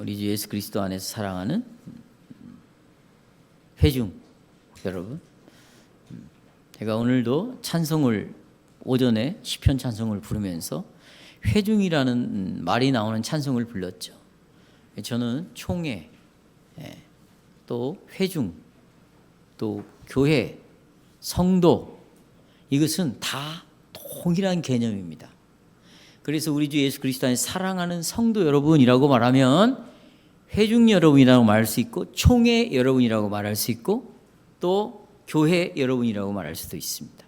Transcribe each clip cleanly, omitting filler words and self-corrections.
우리 주 예수 그리스도 안에서 사랑하는 회중 여러분, 제가 오늘도 찬송을 오전에 시편 찬송을 부르면서 회중이라는 말이 나오는 찬송을 불렀죠. 저는 총회, 또 회중, 또 교회, 성도, 이것은 다 동일한 개념입니다. 그래서 우리 주 예수 그리스도 안에서 사랑하는 성도 여러분이라고 말하면 회중 여러분이라고 말할 수 있고, 총회 여러분이라고 말할 수 있고, 또 교회 여러분이라고 말할 수도 있습니다.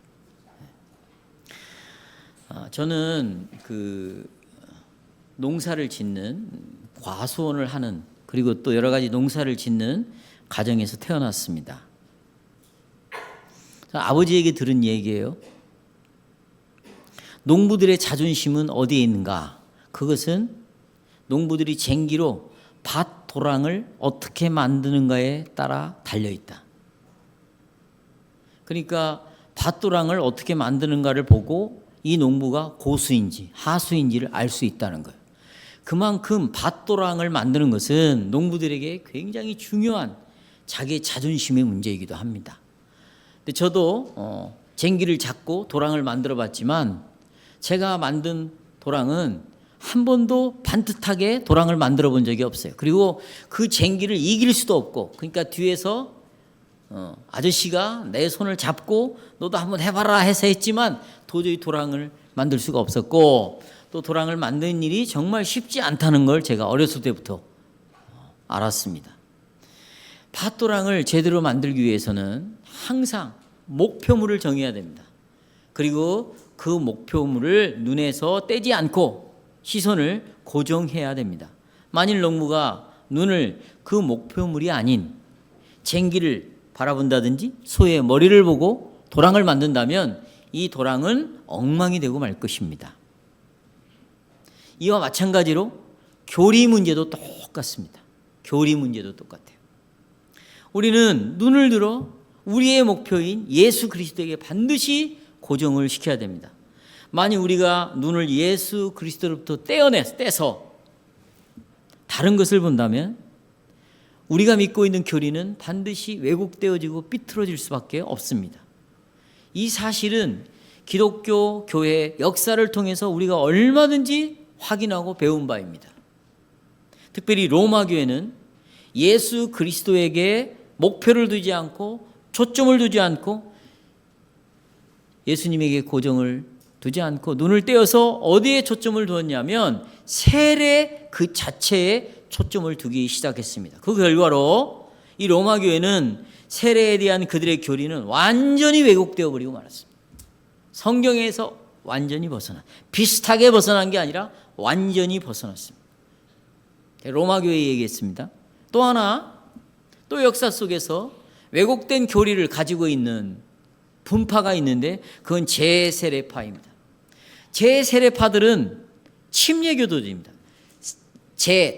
저는 농사를 짓는, 과수원을 하는, 그리고 또 여러 가지 농사를 짓는 가정에서 태어났습니다. 아버지에게 들은 얘기예요. 농부들의 자존심은 어디에 있는가? 그것은 농부들이 쟁기로 밭 도랑을 어떻게 만드는가에 따라 달려있다. 그러니까 밭 도랑을 어떻게 만드는가를 보고 이 농부가 고수인지 하수인지를 알 수 있다는 거예요. 그만큼 밭 도랑을 만드는 것은 농부들에게 굉장히 중요한 자기의 자존심의 문제이기도 합니다. 근데 저도 쟁기를 잡고 도랑을 만들어 봤지만, 제가 만든 도랑은 한 번도 반듯하게 도랑을 만들어 본 적이 없어요. 그리고 그 쟁기를 이길 수도 없고, 그러니까 뒤에서 아저씨가 내 손을 잡고 너도 한번 해봐라 해서 했지만 도저히 도랑을 만들 수가 없었고, 또 도랑을 만드는 일이 정말 쉽지 않다는 걸 제가 어렸을 때부터 알았습니다. 밭도랑을 제대로 만들기 위해서는 항상 목표물을 정해야 됩니다. 그리고 그 목표물을 눈에서 떼지 않고 시선을 고정해야 됩니다. 만일 농부가 눈을 그 목표물이 아닌 쟁기를 바라본다든지 소의 머리를 보고 도랑을 만든다면 이 도랑은 엉망이 되고 말 것입니다. 이와 마찬가지로 교리 문제도 똑같습니다. 교리 문제도 똑같아요. 우리는 눈을 들어 우리의 목표인 예수 그리스도에게 반드시 고정을 시켜야 됩니다. 만약 우리가 눈을 예수 그리스도로부터 떼서 다른 것을 본다면 우리가 믿고 있는 교리는 반드시 왜곡되어지고 삐뚤어질 수밖에 없습니다. 이 사실은 기독교 교회의 역사를 통해서 우리가 얼마든지 확인하고 배운 바입니다. 특별히 로마 교회는 예수 그리스도에게 목표를 두지 않고 초점을 두지 않고 예수님에게 고정을 두지 않고 눈을 떼어서 어디에 초점을 두었냐면 세례 그 자체에 초점을 두기 시작했습니다. 그 결과로 이 로마 교회는 세례에 대한 그들의 교리는 완전히 왜곡되어 버리고 말았습니다. 성경에서 완전히 비슷하게 벗어난 게 아니라 완전히 벗어났습니다. 로마 교회 얘기했습니다. 또 하나, 또 역사 속에서 왜곡된 교리를 가지고 있는 분파가 있는데 그건 제세례파입니다. 제세례파들은 침례교도들입니다.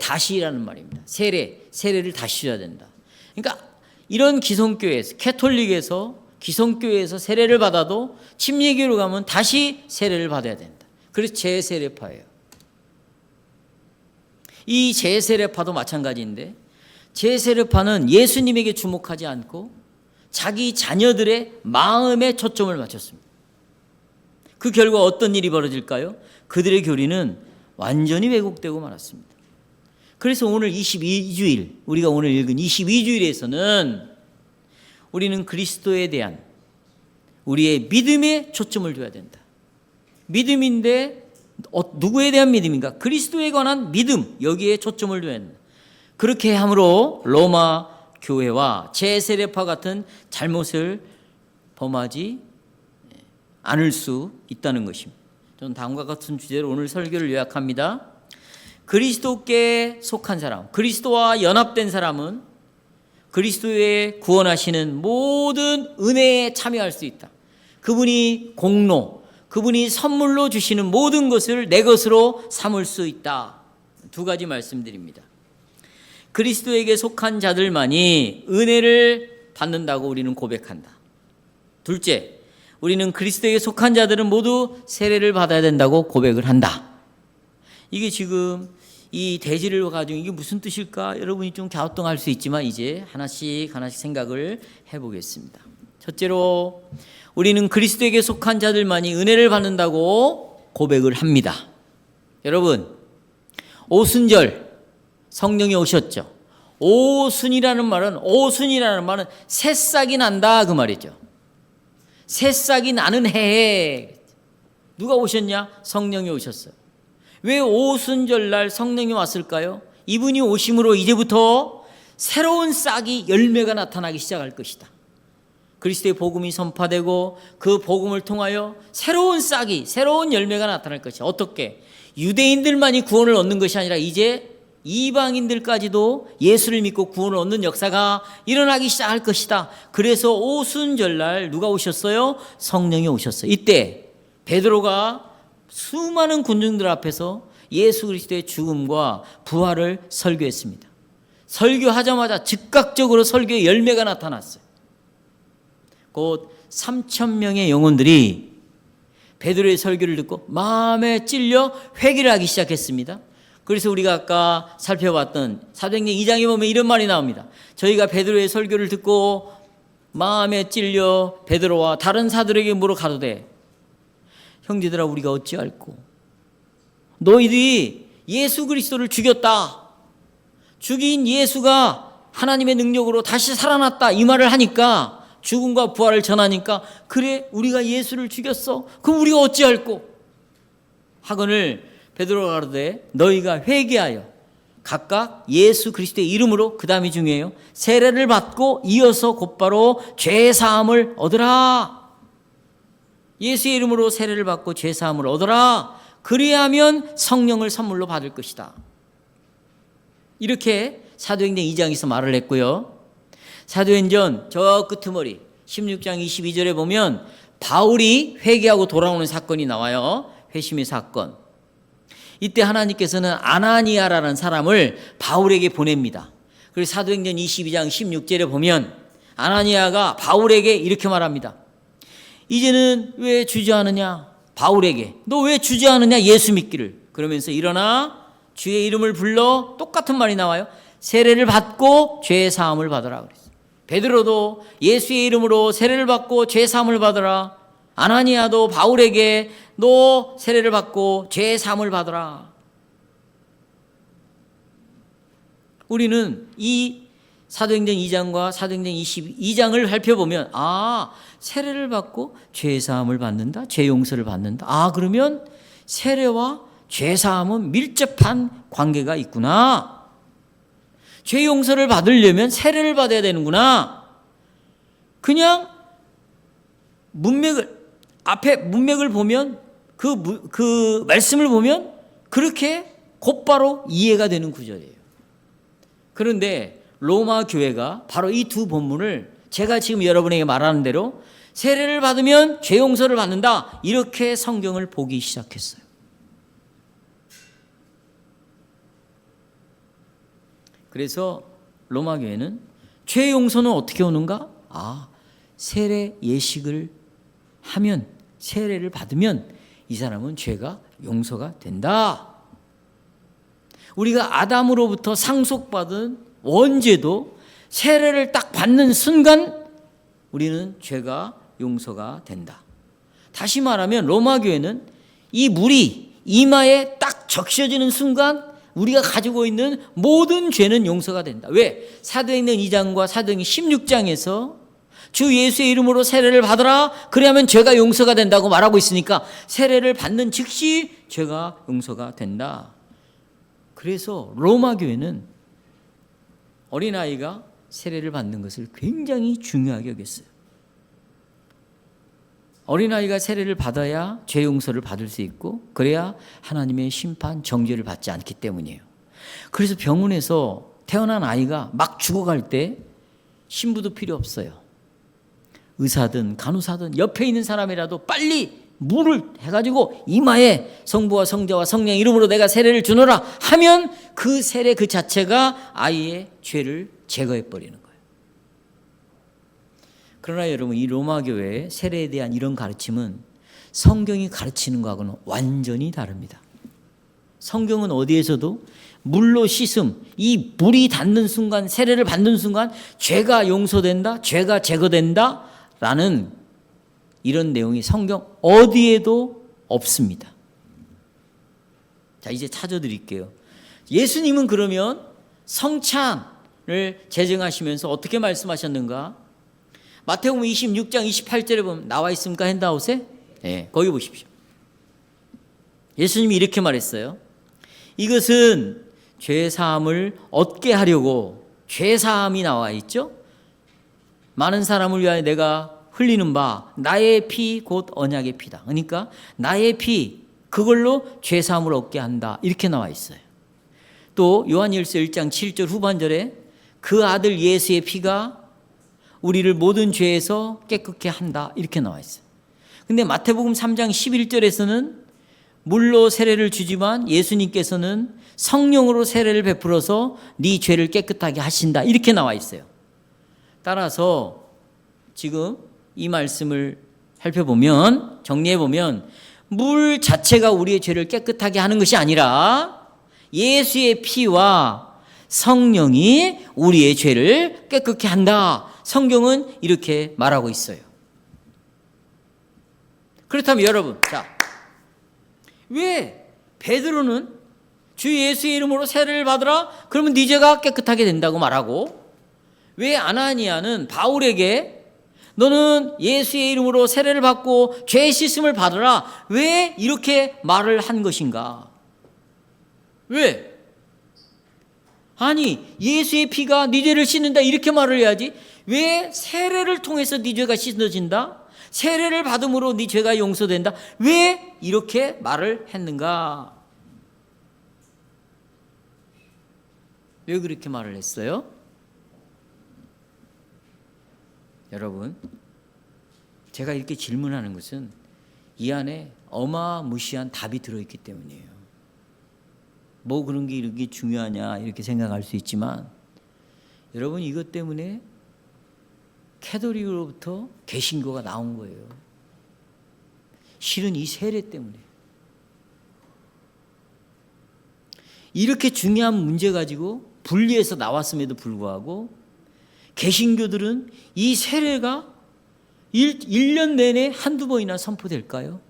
다시라는 말입니다. 세례를 다시 줘야 된다. 그러니까 이런 기성교회에서, 캐톨릭에서, 기성교회에서 세례를 받아도 침례교로 가면 다시 세례를 받아야 된다. 그래서 제세례파예요. 이 제세례파도 마찬가지인데, 제세례파는 예수님에게 주목하지 않고 자기 자녀들의 마음에 초점을 맞췄습니다. 그 결과 어떤 일이 벌어질까요? 그들의 교리는 완전히 왜곡되고 말았습니다. 그래서 오늘 22주일, 우리가 오늘 읽은 22주일에서는 우리는 그리스도에 대한 우리의 믿음에 초점을 둬야 된다. 믿음인데 누구에 대한 믿음인가? 그리스도에 관한 믿음, 여기에 초점을 둬야 된다. 그렇게 함으로 로마 교회와 제세례파 같은 잘못을 범하지 않을 수 있다는 것입니다. 저는 다음과 같은 주제로 오늘 설교를 요약합니다. 그리스도께 속한 사람, 그리스도와 연합된 사람은 그리스도의 구원하시는 모든 은혜에 참여할 수 있다. 그분이 공로, 그분이 선물로 주시는 모든 것을 내 것으로 삼을 수 있다. 두 가지 말씀드립니다. 그리스도에게 속한 자들만이 은혜를 받는다고 우리는 고백한다. 둘째, 우리는 그리스도에게 속한 자들은 모두 세례를 받아야 된다고 고백을 한다. 이게 지금 이 대지를 가지고 이게 무슨 뜻일까? 여러분이 좀 갸우뚱할 수 있지만 이제 하나씩 생각을 해보겠습니다. 첫째로 우리는 그리스도에게 속한 자들만이 은혜를 받는다고 고백을 합니다. 여러분, 오순절 성령이 오셨죠. 오순이라는 말은 새싹이 난다 그 말이죠. 새싹이 나는 해에 누가 오셨냐? 성령이 오셨어요. 왜 오순절날 성령이 왔을까요? 이분이 오심으로 이제부터 새로운 싹이 열매가 나타나기 시작할 것이다. 그리스도의 복음이 선포되고 그 복음을 통하여 새로운 싹이, 새로운 열매가 나타날 것이다. 어떻게? 유대인들만이 구원을 얻는 것이 아니라 이제 이방인들까지도 예수를 믿고 구원을 얻는 역사가 일어나기 시작할 것이다. 그래서 오순절날 누가 오셨어요? 성령이 오셨어요. 이때 베드로가 수많은 군중들 앞에서 예수 그리스도의 죽음과 부활을 설교했습니다. 설교하자마자 즉각적으로 설교의 열매가 나타났어요. 곧 3,000명의 영혼들이 베드로의 설교를 듣고 마음에 찔려 회개를 하기 시작했습니다. 그래서 우리가 아까 살펴봤던 사도행전 2장에 보면 이런 말이 나옵니다. 저희가 베드로의 설교를 듣고 마음에 찔려 베드로와 다른 사들에게 물어 가로되 형제들아 우리가 어찌할꼬? 너희들이 예수 그리스도를 죽였다. 죽인 예수가 하나님의 능력으로 다시 살아났다. 이 말을 하니까 죽음과 부활을 전하니까 그래 우리가 예수를 죽였어. 그럼 우리가 어찌할꼬? 하거늘 베드로가 가로되 너희가 회개하여 각각 예수 그리스도의 이름으로, 그 다음이 중요해요, 세례를 받고 이어서 곧바로 죄사함을 얻으라. 예수의 이름으로 세례를 받고 죄사함을 얻어라. 그리하면 성령을 선물로 받을 것이다. 이렇게 사도행전 2장에서 말을 했고요. 사도행전 저 끄트머리 16장 22절에 보면 바울이 회개하고 돌아오는 사건이 나와요. 회심의 사건. 이때 하나님께서는 아나니아라는 사람을 바울에게 보냅니다. 그리고 사도행전 22장 16절에 보면 아나니아가 바울에게 이렇게 말합니다. 이제는 왜 주저하느냐? 바울에게 너 왜 주저하느냐? 예수 믿기를. 그러면서 일어나 주의 이름을 불러, 똑같은 말이 나와요. 세례를 받고 죄 사함을 받으라 그랬어요. 베드로도 예수의 이름으로 세례를 받고 죄 사함을 받으라. 아나니아도 바울에게 너 세례를 받고 죄 사함을 받으라. 우리는 이 사도행전 2장과 사도행전 22장을 살펴보면 세례를 받고 죄사함을 받는다, 죄 용서를 받는다. 그러면 세례와 죄사함은 밀접한 관계가 있구나. 죄 용서를 받으려면 세례를 받아야 되는구나. 그냥 앞에 문맥을 보면 그 말씀을 보면 그렇게 곧바로 이해가 되는 구절이에요. 그런데 로마 교회가 바로 이 두 본문을 제가 지금 여러분에게 말하는 대로 세례를 받으면 죄 용서를 받는다, 이렇게 성경을 보기 시작했어요. 그래서 로마 교회는 죄 용서는 어떻게 오는가? 세례 예식을 하면, 세례를 받으면 이 사람은 죄가 용서가 된다. 우리가 아담으로부터 상속받은 원죄도 세례를 딱 받는 순간 우리는 죄가 용서가 된다. 다시 말하면 로마 교회는 이 물이 이마에 딱 적셔지는 순간 우리가 가지고 있는 모든 죄는 용서가 된다. 왜? 사도행전 2장과 사도행전 16장에서 주 예수의 이름으로 세례를 받으라. 그래야만 죄가 용서가 된다고 말하고 있으니까 세례를 받는 즉시 죄가 용서가 된다. 그래서 로마 교회는 어린아이가 세례를 받는 것을 굉장히 중요하게 여겼어요. 어린아이가 세례를 받아야 죄 용서를 받을 수 있고 그래야 하나님의 심판, 정죄를 받지 않기 때문이에요. 그래서 병원에서 태어난 아이가 막 죽어갈 때 신부도 필요 없어요. 의사든 간호사든 옆에 있는 사람이라도 빨리 물을 해가지고 이마에 성부와 성자와 성령 이름으로 내가 세례를 주노라 하면 그 세례 그 자체가 아이의 죄를 제거해버리는 거예요. 그러나 여러분, 이 로마 교회의 세례에 대한 이런 가르침은 성경이 가르치는 것하고는 완전히 다릅니다. 성경은 어디에서도 물로 씻음, 이 물이 닿는 순간, 세례를 받는 순간 죄가 용서된다, 죄가 제거된다 라는 이런 내용이 성경 어디에도 없습니다. 자, 이제 찾아드릴게요. 예수님은 그러면 성찬을 제정하시면서 어떻게 말씀하셨는가? 마태복음 26장 28절에 보면 나와 있습니까? 핸드아웃에? 네, 거기 보십시오. 예수님이 이렇게 말했어요. 이것은 죄사함을 얻게 하려고, 죄사함이 나와 있죠. 많은 사람을 위하여 내가 흘리는 바 나의 피 곧 언약의 피다. 그러니까 나의 피, 그걸로 죄사함을 얻게 한다, 이렇게 나와 있어요. 또 요한일서 1장 7절 후반절에 그 아들 예수의 피가 우리를 모든 죄에서 깨끗게 한다, 이렇게 나와 있어요. 근데 마태복음 3장 11절에서는 물로 세례를 주지만 예수님께서는 성령으로 세례를 베풀어서 네 죄를 깨끗하게 하신다, 이렇게 나와 있어요. 따라서 지금 이 말씀을 살펴보면, 정리해보면 물 자체가 우리의 죄를 깨끗하게 하는 것이 아니라 예수의 피와 성령이 우리의 죄를 깨끗게 한다, 성경은 이렇게 말하고 있어요. 그렇다면 여러분, 자, 왜 베드로는 주 예수의 이름으로 세례를 받으라, 그러면 네 죄가 깨끗하게 된다고 말하고, 왜 아나니아는 바울에게 너는 예수의 이름으로 세례를 받고 죄 씻음을 받으라, 왜 이렇게 말을 한 것인가? 왜? 아니, 예수의 피가 네 죄를 씻는다, 이렇게 말을 해야지. 왜 세례를 통해서 네 죄가 씻어진다, 세례를 받음으로 네 죄가 용서된다, 왜 이렇게 말을 했는가? 왜 그렇게 말을 했어요? 여러분, 제가 이렇게 질문하는 것은 이 안에 어마무시한 답이 들어있기 때문이에요. 뭐 그런 게 이렇게 중요하냐 이렇게 생각할 수 있지만, 여러분, 이것 때문에 캐톨릭으로부터 개신교가 나온 거예요. 실은 이 세례 때문에. 이렇게 중요한 문제 가지고 분리해서 나왔음에도 불구하고 개신교들은 이 세례가 1년 내내 한두 번이나 선포될까요?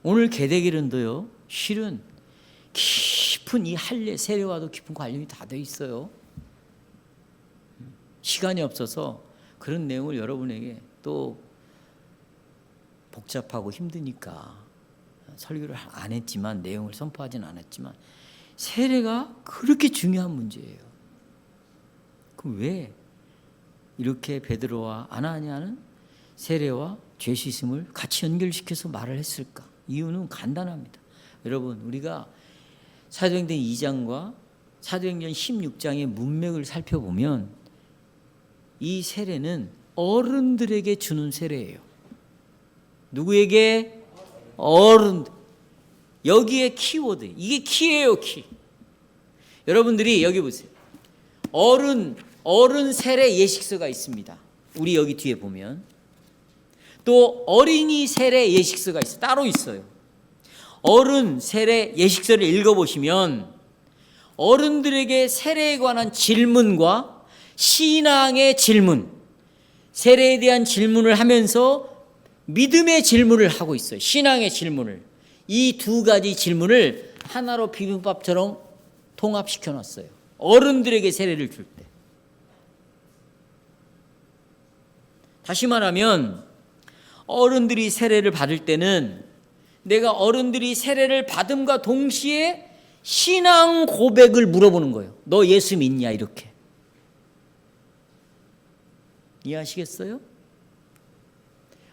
오늘 개대기론도요, 실은 깊은 이 할례 세례와도 깊은 관련이 다 돼 있어요. 시간이 없어서 그런 내용을 여러분에게 또 복잡하고 힘드니까 설교를 안 했지만, 내용을 선포하진 않았지만, 세례가 그렇게 중요한 문제예요. 그럼 왜 이렇게 베드로와 아나니아는 세례와 죄 씻음을 같이 연결시켜서 말을 했을까? 이유는 간단합니다. 여러분, 우리가 사도행전 2장과 사도행전 16장의 문맥을 살펴보면 이 세례는 어른들에게 주는 세례예요. 누구에게? 어른들. 여기에 키워드, 이게 키예요, 키. 여러분들이 여기 보세요. 어른 세례 예식서가 있습니다. 우리 여기 뒤에 보면 또 어린이 세례 예식서가 있어요. 따로 있어요. 어른 세례 예식서를 읽어보시면 어른들에게 세례에 관한 질문과 신앙의 질문, 세례에 대한 질문을 하면서 믿음의 질문을 하고 있어요. 신앙의 질문을. 이 두 가지 질문을 하나로 비빔밥처럼 통합시켜 놨어요. 어른들에게 세례를 줄 때. 다시 말하면 어른들이 세례를 받을 때는 내가 어른들이 세례를 받음과 동시에 신앙 고백을 물어보는 거예요. 너 예수 믿냐? 이렇게. 이해하시겠어요?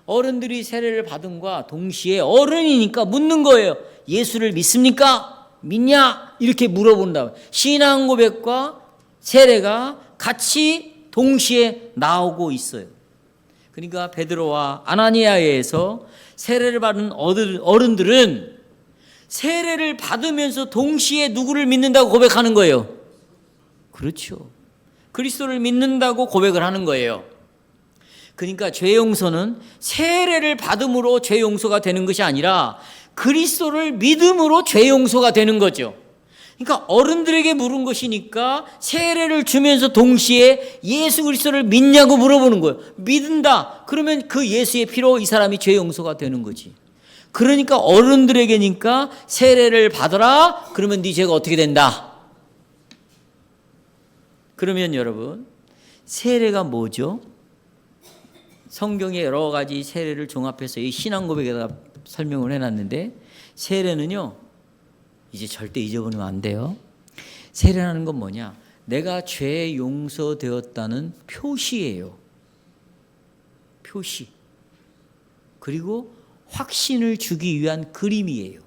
어른들이 세례를 받음과 동시에 어른이니까 묻는 거예요. 예수를 믿습니까? 믿냐? 이렇게 물어본다. 신앙 고백과 세례가 같이 동시에 나오고 있어요. 그러니까 베드로와 아나니아에서 세례를 받은 어른들은 세례를 받으면서 동시에 누구를 믿는다고 고백하는 거예요? 그렇죠. 그리스도를 믿는다고 고백을 하는 거예요. 그러니까 죄 용서는 세례를 받음으로 죄 용서가 되는 것이 아니라 그리스도를 믿음으로 죄 용서가 되는 거죠. 그러니까 어른들에게 물은 것이니까 세례를 주면서 동시에 예수 그리스도를 믿냐고 물어보는 거예요. 믿는다. 그러면 그 예수의 피로 이 사람이 죄 용서가 되는 거지. 그러니까 어른들에게니까 세례를 받아라. 그러면 네 죄가 어떻게 된다? 그러면 여러분, 세례가 뭐죠? 성경에 여러 가지 세례를 종합해서 이 신앙 고백에다가 설명을 해놨는데, 세례는요, 이제 절대 잊어버리면 안 돼요. 세례라는 건 뭐냐? 내가 죄 용서되었다는 표시예요. 표시. 그리고 확신을 주기 위한 그림이에요.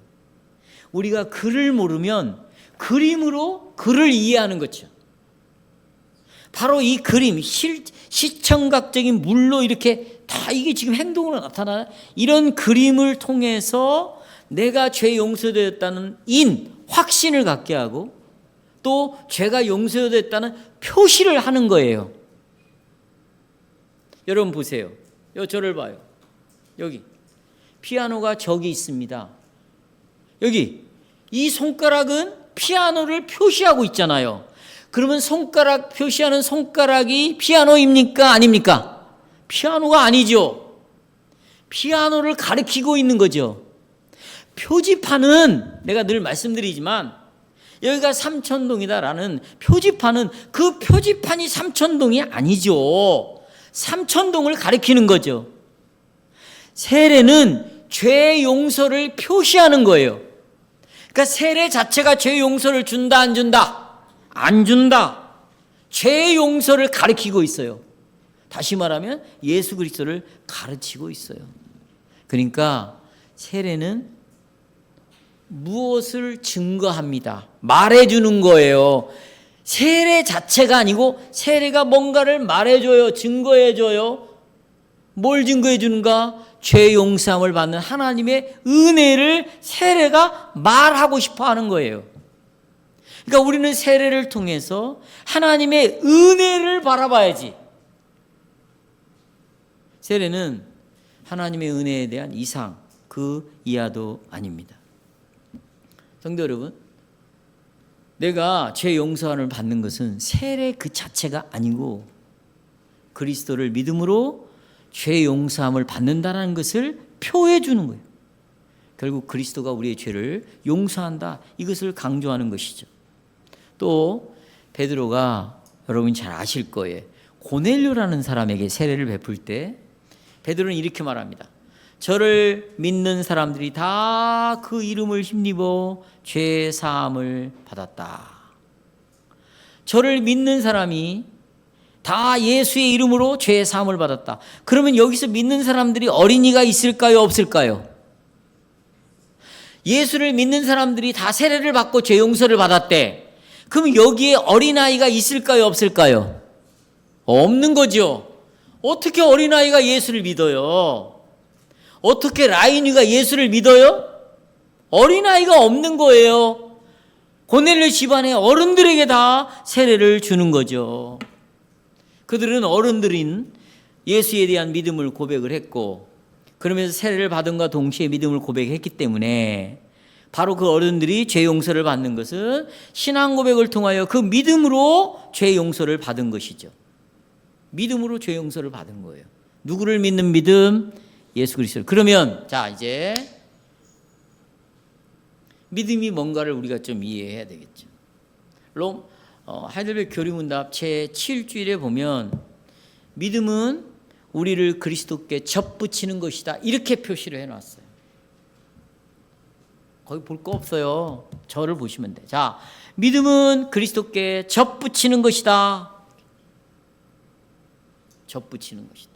우리가 글을 모르면 그림으로 글을 이해하는 거죠. 바로 이 그림, 시청각적인 물로 이렇게 다 이게 지금 행동으로 나타나는 이런 그림을 통해서 내가 죄 용서되었다는 확신을 갖게 하고 또 죄가 용서되었다는 표시를 하는 거예요. 여러분 보세요. 저를 봐요. 여기 피아노가 저기 있습니다. 여기 이 손가락은 피아노를 표시하고 있잖아요. 그러면 손가락 표시하는 손가락이 피아노입니까? 아닙니까? 피아노가 아니죠. 피아노를 가리키고 있는 거죠. 표지판은 내가 늘 말씀드리지만 여기가 삼천동이다라는 표지판은 그 표지판이 삼천동이 아니죠. 삼천동을 가리키는 거죠. 세례는 죄 용서를 표시하는 거예요. 그러니까 세례 자체가 죄 용서를 준다 안 준다? 안 준다. 죄 용서를 가리키고 있어요. 다시 말하면 예수 그리스도를 가르치고 있어요. 그러니까 세례는 무엇을 증거합니다. 말해주는 거예요. 세례 자체가 아니고 세례가 뭔가를 말해줘요. 증거해줘요. 뭘 증거해주는가? 죄 용서함을 받는 하나님의 은혜를 세례가 말하고 싶어 하는 거예요. 그러니까 우리는 세례를 통해서 하나님의 은혜를 바라봐야지. 세례는 하나님의 은혜에 대한 이상, 그 이하도 아닙니다. 성도 여러분, 내가 죄 용서함을 받는 것은 세례 그 자체가 아니고 그리스도를 믿음으로 죄 용서함을 받는다는 것을 표해 주는 거예요. 결국 그리스도가 우리의 죄를 용서한다, 이것을 강조하는 것이죠. 또 베드로가 여러분 잘 아실 거예요. 고넬료라는 사람에게 세례를 베풀 때 베드로는 이렇게 말합니다. 저를 믿는 사람들이 다 그 이름을 힘입어 죄 사함을 받았다. 저를 믿는 사람이 다 예수의 이름으로 죄 사함을 받았다. 그러면 여기서 믿는 사람들이 어린이가 있을까요? 없을까요? 예수를 믿는 사람들이 다 세례를 받고 죄 용서를 받았대. 그럼 여기에 어린아이가 있을까요? 없을까요? 없는 거죠. 어떻게 어린아이가 예수를 믿어요? 어떻게 라인이가 예수를 믿어요? 어린아이가 없는 거예요. 고넬료 집안의 어른들에게 다 세례를 주는 거죠. 그들은 어른들인 예수에 대한 믿음을 고백을 했고, 그러면서 세례를 받은과 동시에 믿음을 고백했기 때문에 바로 그 어른들이 죄 용서를 받는 것은 신앙 고백을 통하여 그 믿음으로 죄 용서를 받은 것이죠. 믿음으로 죄 용서를 받은 거예요. 누구를 믿는 믿음? 예수 그리스도. 그러면 자, 이제 믿음이 뭔가를 우리가 좀 이해해야 되겠죠. 하이델베르 교리문답 제7주일에 보면 믿음은 우리를 그리스도께 접붙이는 것이다, 이렇게 표시를 해놨어요. 거기 볼 거 없어요. 저를 보시면 돼. 자, 믿음은 그리스도께 접붙이는 것이다. 접붙이는 것이다.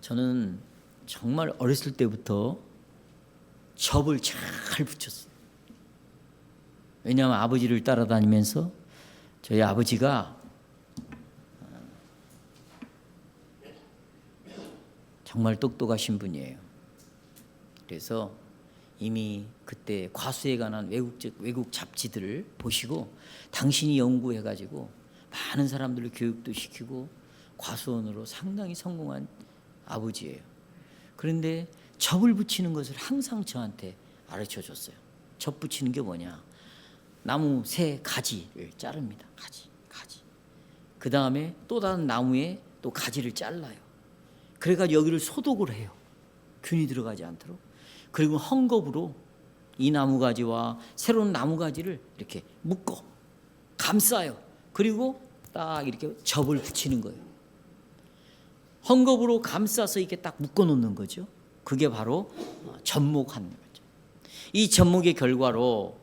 저는 정말 어렸을 때부터 접을 잘 붙였어요. 왜냐하면 아버지를 따라다니면서 저희 아버지가 정말 똑똑하신 분이에요. 그래서 이미 그때 과수에 관한 외국 잡지들을 보시고 당신이 연구해가지고 많은 사람들을 교육도 시키고 과수원으로 상당히 성공한 아버지예요. 그런데 접을 붙이는 것을 항상 저한테 가르쳐 줬어요. 접 붙이는 게 뭐냐? 나무 새 가지를 자릅니다. 가지. 그 다음에 또 다른 나무에 또 가지를 잘라요. 그래가 여기를 소독을 해요. 균이 들어가지 않도록. 그리고 헝겊으로 이 나무 가지와 새로운 나무 가지를 이렇게 묶어 감싸요. 그리고 딱 이렇게 접을 붙이는 거예요. 헝겊으로 감싸서 이렇게 딱 묶어 놓는 거죠. 그게 바로 접목하는 거죠. 이 접목의 결과로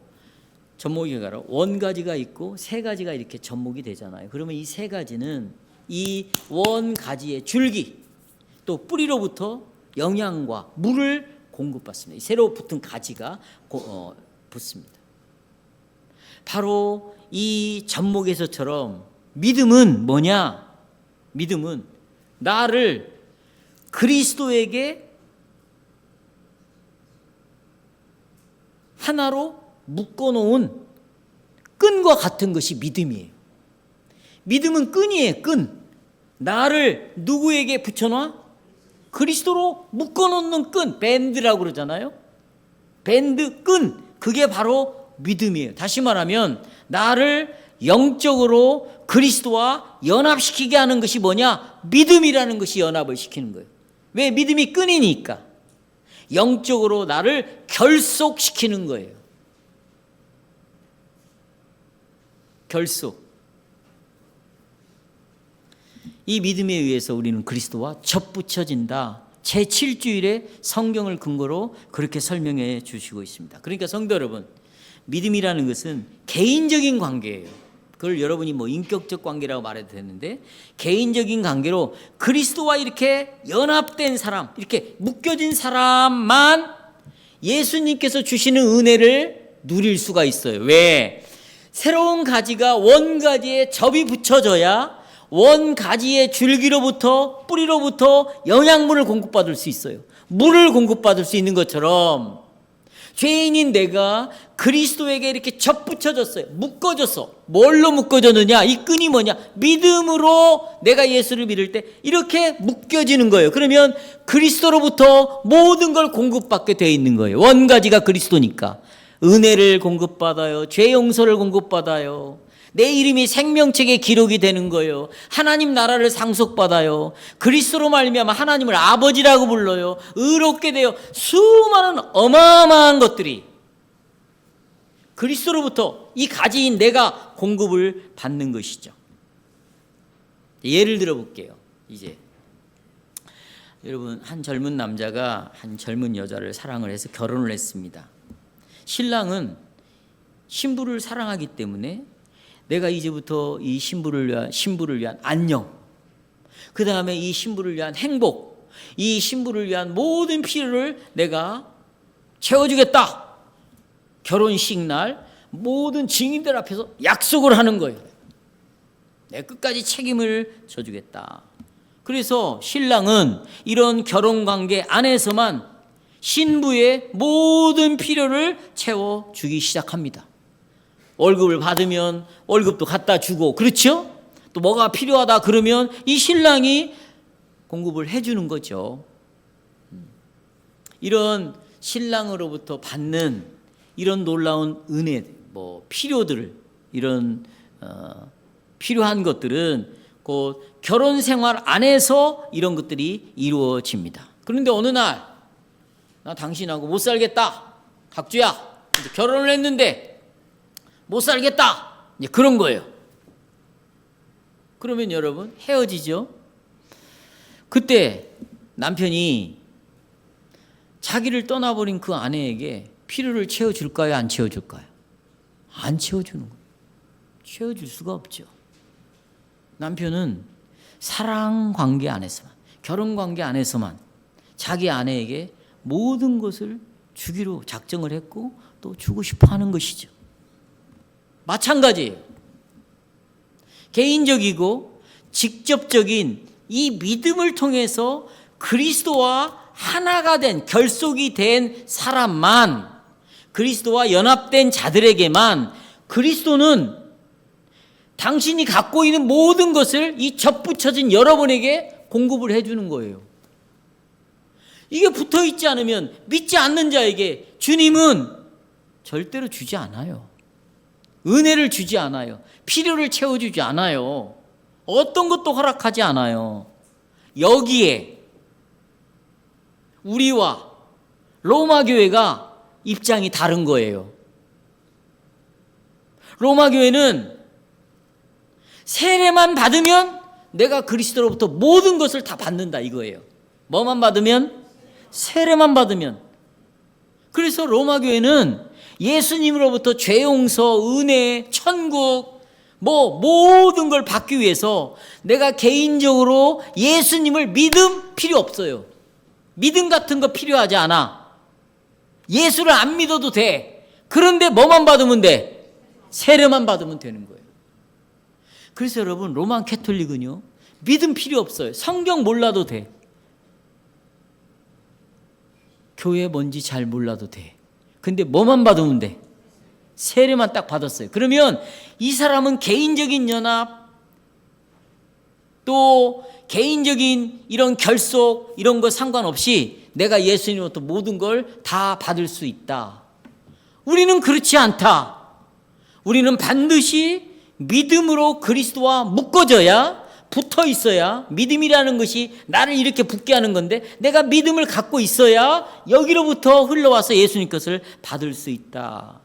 원가지가 있고 세 가지가 이렇게 접목이 되잖아요. 그러면 이 세 가지는 이 원가지의 줄기 또 뿌리로부터 영양과 물을 공급받습니다. 새로 붙은 가지가 붙습니다. 바로 이 접목에서처럼 믿음은 뭐냐? 믿음은 나를 그리스도에게 하나로 묶어놓은 끈과 같은 것이 믿음이에요. 믿음은 끈이에요. 끈. 나를 누구에게 붙여놔? 그리스도로 묶어놓는 끈. 밴드라고 그러잖아요. 밴드, 끈. 그게 바로 믿음이에요. 다시 말하면 나를 영적으로 그리스도와 연합시키게 하는 것이 뭐냐? 믿음이라는 것이 연합을 시키는 거예요. 왜? 믿음이 끈이니까. 영적으로 나를 결속시키는 거예요. 결속. 이 믿음에 의해서 우리는 그리스도와 접붙여진다. 제7주일에 성경을 근거로 그렇게 설명해 주시고 있습니다. 그러니까 성도 여러분, 믿음이라는 것은 개인적인 관계예요. 그걸 여러분이 뭐 인격적 관계라고 말해도 되는데, 개인적인 관계로 그리스도와 이렇게 연합된 사람, 이렇게 묶여진 사람만 예수님께서 주시는 은혜를 누릴 수가 있어요. 왜? 새로운 가지가 원가지에 접이 붙여져야 원가지의 줄기로부터 뿌리로부터 영양분을 공급받을 수 있어요. 물을 공급받을 수 있는 것처럼 죄인인 내가 그리스도에게 이렇게 접붙여졌어요. 묶어졌어. 뭘로 묶어졌느냐? 이 끈이 뭐냐? 믿음으로 내가 예수를 믿을 때 이렇게 묶여지는 거예요. 그러면 그리스도로부터 모든 걸 공급받게 되어 있는 거예요. 원가지가 그리스도니까. 은혜를 공급받아요. 죄 용서를 공급받아요. 내 이름이 생명책에 기록이 되는 거예요. 하나님 나라를 상속받아요. 그리스도로 말미암아 하나님을 아버지라고 불러요. 의롭게 되어 수많은 어마어마한 것들이 그리스도로부터 이 가지인 내가 공급을 받는 것이죠. 예를 들어 볼게요. 이제 여러분, 한 젊은 남자가 한 젊은 여자를 사랑을 해서 결혼을 했습니다. 신랑은 신부를 사랑하기 때문에 내가 이제부터 이 신부를 위한 안녕, 그 다음에 이 신부를 위한 행복, 이 신부를 위한 모든 필요를 내가 채워주겠다. 결혼식 날 모든 증인들 앞에서 약속을 하는 거예요. 내가 끝까지 책임을 져주겠다. 그래서 신랑은 이런 결혼관계 안에서만 신부의 모든 필요를 채워주기 시작합니다. 월급을 받으면 월급도 갖다 주고, 그렇죠? 또 뭐가 필요하다 그러면 이 신랑이 공급을 해주는 거죠. 이런 신랑으로부터 받는 이런 놀라운 은혜, 필요들을, 이런 필요한 것들은 곧 결혼 생활 안에서 이런 것들이 이루어집니다. 그런데 어느 날 나 당신하고 못 살겠다. 각주야, 이제 결혼을 했는데 못 살겠다. 이제 그런 거예요. 그러면 여러분 헤어지죠. 그때 남편이 자기를 떠나버린 그 아내에게 필요를 채워줄까요? 안 채워줄까요? 안 채워주는 거예요. 채워줄 수가 없죠. 남편은 사랑 관계 안에서만, 결혼 관계 안에서만 자기 아내에게 모든 것을 주기로 작정을 했고 또 주고 싶어 하는 것이죠. 마찬가지예요. 개인적이고 직접적인 이 믿음을 통해서 그리스도와 하나가 된, 결속이 된 사람만, 그리스도와 연합된 자들에게만 그리스도는 당신이 갖고 있는 모든 것을 이 접붙여진 여러분에게 공급을 해주는 거예요. 이게 붙어 있지 않으면 믿지 않는 자에게 주님은 절대로 주지 않아요. 은혜를 주지 않아요. 필요를 채워주지 않아요. 어떤 것도 허락하지 않아요. 여기에 우리와 로마 교회가 입장이 다른 거예요. 로마 교회는 세례만 받으면 내가 그리스도로부터 모든 것을 다 받는다 이거예요. 뭐만 받으면? 세례만 받으면. 그래서 로마 교회는 예수님으로부터 죄 용서, 은혜, 천국 모든 걸 받기 위해서 내가 개인적으로 예수님을 믿음 필요 없어요. 믿음 같은 거 필요하지 않아. 예수를 안 믿어도 돼. 그런데 뭐만 받으면 돼? 세례만 받으면 되는 거예요. 그래서 여러분, 로만 캐톨릭은요, 믿음 필요 없어요. 성경 몰라도 돼. 교회 뭔지 잘 몰라도 돼. 근데 뭐만 받으면 돼? 세례만 딱 받았어요. 그러면 이 사람은 개인적인 연합, 또 개인적인 이런 결속, 이런 거 상관없이 내가 예수님으로부터 모든 걸 다 받을 수 있다. 우리는 그렇지 않다. 우리는 반드시 믿음으로 그리스도와 묶어져야, 붙어 있어야, 믿음이라는 것이 나를 이렇게 붙게 하는 건데 내가 믿음을 갖고 있어야 여기로부터 흘러와서 예수님 것을 받을 수 있다.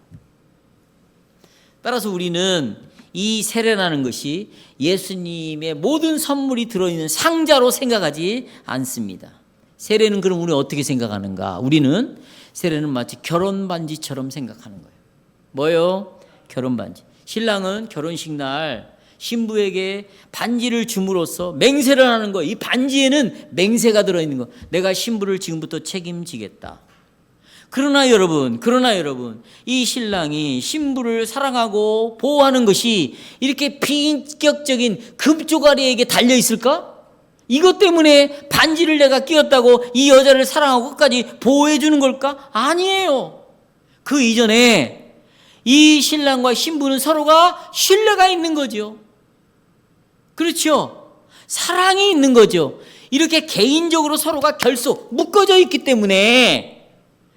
따라서 우리는 이 세례라는 것이 예수님의 모든 선물이 들어있는 상자로 생각하지 않습니다. 세례는 그럼 우리는 어떻게 생각하는가? 우리는 세례는 마치 결혼 반지처럼 생각하는 거예요. 뭐요? 결혼 반지. 신랑은 결혼식 날 신부에게 반지를 줌으로써 맹세를 하는 거예요. 이 반지에는 맹세가 들어있는 거. 내가 신부를 지금부터 책임지겠다. 그러나 여러분, 이 신랑이 신부를 사랑하고 보호하는 것이 이렇게 비인격적인 금조가리에게 달려 있을까? 이것 때문에 반지를 내가 끼웠다고 이 여자를 사랑하고 끝까지 보호해 주는 걸까? 아니에요. 그 이전에 이 신랑과 신부는 서로가 신뢰가 있는 거죠. 그렇죠? 사랑이 있는 거죠. 이렇게 개인적으로 서로가 결속, 묶어져 있기 때문에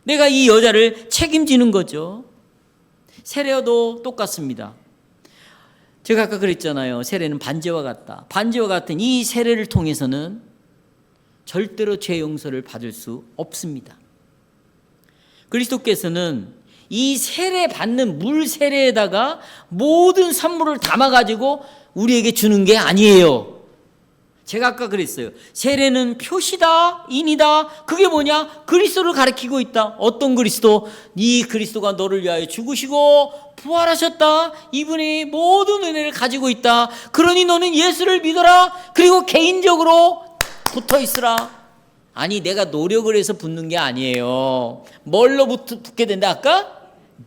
내가 이 여자를 책임지는 거죠. 세례도 똑같습니다. 제가 아까 그랬잖아요. 세례는 반지와 같다. 반지와 같은 이 세례를 통해서는 절대로 죄 용서를 받을 수 없습니다. 그리스도께서는 이 세례 받는 물 세례에다가 모든 선물을 담아가지고 우리에게 주는 게 아니에요. 제가 아까 그랬어요. 세례는 표시다, 인이다. 그게 뭐냐? 그리스도를 가리키고 있다. 어떤 그리스도? 이 그리스도가 너를 위하여 죽으시고 부활하셨다. 이분이 모든 은혜를 가지고 있다. 그러니 너는 예수를 믿어라. 그리고 개인적으로 붙어 있으라. 아니, 내가 노력을 해서 붙는 게 아니에요. 뭘로 붙게 된다 아까?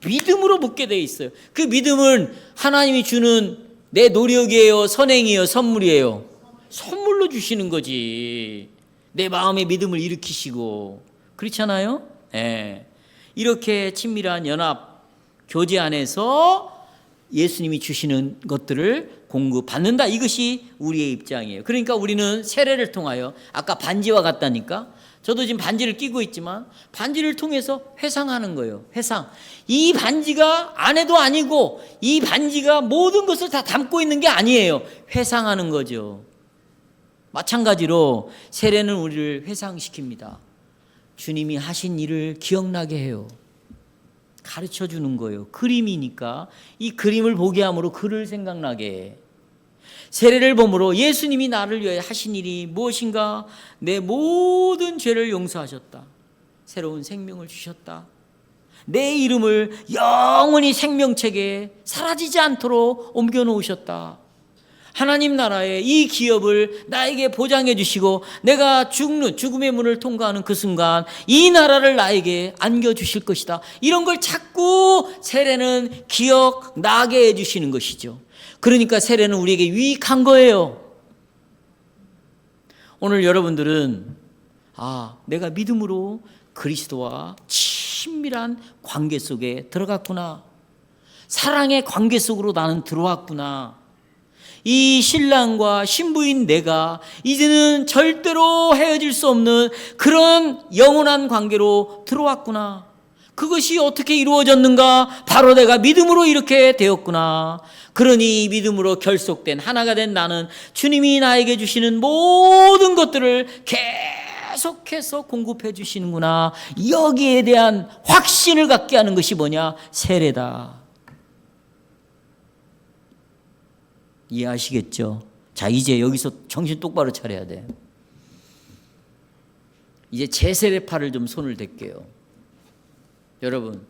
믿음으로 붙게 돼 있어요. 그 믿음은 하나님이 주는 내 노력이에요, 선행이에요, 선물이에요? 선물로 주시는 거지. 내 마음의 믿음을 일으키시고. 그렇잖아요? 네. 이렇게 친밀한 연합, 교제 안에서 예수님이 주시는 것들을 공급받는다. 이것이 우리의 입장이에요. 그러니까 우리는 세례를 통하여, 아까 반지와 같다니까, 저도 지금 반지를 끼고 있지만 반지를 통해서 회상하는 거예요. 회상. 이 반지가 아내도 아니고 이 반지가 모든 것을 다 담고 있는 게 아니에요. 회상하는 거죠. 마찬가지로 세례는 우리를 회상시킵니다. 주님이 하신 일을 기억나게 해요. 가르쳐 주는 거예요. 그림이니까 이 그림을 보게 함으로 그를 생각나게 해. 세례를 보므로 예수님이 나를 위하여 하신 일이 무엇인가? 내 모든 죄를 용서하셨다. 새로운 생명을 주셨다. 내 이름을 영원히 생명책에 사라지지 않도록 옮겨놓으셨다. 하나님 나라의 이 기업을 나에게 보장해 주시고 내가 죽음의 문을 통과하는 그 순간 이 나라를 나에게 안겨주실 것이다. 이런 걸 자꾸 세례는 기억나게 해주시는 것이죠. 그러니까 세례는 우리에게 유익한 거예요. 오늘 여러분들은 내가 믿음으로 그리스도와 친밀한 관계 속에 들어갔구나. 사랑의 관계 속으로 나는 들어왔구나. 이 신랑과 신부인 내가 이제는 절대로 헤어질 수 없는 그런 영원한 관계로 들어왔구나. 그것이 어떻게 이루어졌는가? 바로 내가 믿음으로 이렇게 되었구나. 그러니 믿음으로 결속된 하나가 된 나는 주님이 나에게 주시는 모든 것들을 계속해서 공급해 주시는구나. 여기에 대한 확신을 갖게 하는 것이 뭐냐? 세례다. 이해하시겠죠? 자, 이제 여기서 정신 똑바로 차려야 돼. 이제 제세례파를 좀 손을 댈게요. 여러분,